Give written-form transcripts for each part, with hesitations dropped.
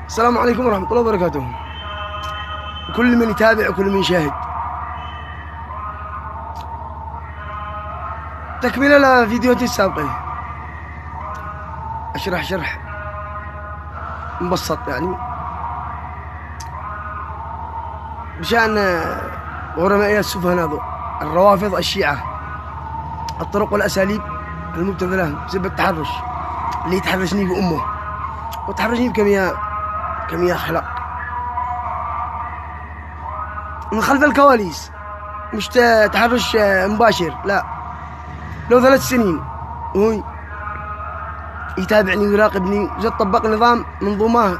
السلام عليكم ورحمة الله وبركاته. كل من يتابع وكل من يشاهد، تكملة لفيديوهاتي السابقة، أشرح شرح مبسط يعني بشأن غرماء السفهاء هذو الروافض الشيعة، الطرق والأساليب المبتذلة بسبب التحرش اللي يتحرشني بأمه وتحرشني بكمية أخلاق من خلف الكواليس، مش تحرش مباشر، لا. لو 3 سنين وهو يتابعني ويراقبني، وزاد طبق نظام منظومة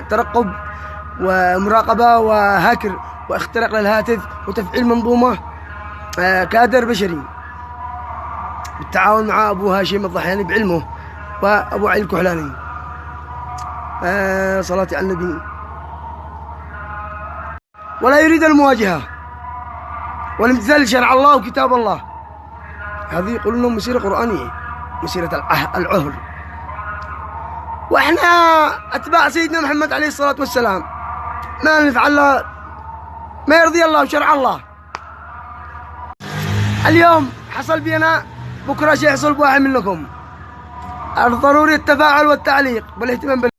ترقب ومراقبة وهاكر واختراق للهاتف وتفعيل منظومة كادر بشري بالتعاون مع أبو هاشم الضحياني بعلمه وأبو علي الكحلاني. صلاتي على النبي. ولا يريد المواجهة والامتثال لشرع الله وكتاب الله. هذه يقولون لهم مسيرة قرآنية، مسيرة العهر، واحنا اتباع سيدنا محمد عليه الصلاة والسلام ما نفعل ما يرضي الله وشرع الله. اليوم حصل بينا، بكره سيحصل بواحد منكم. الضروري التفاعل والتعليق والاهتمام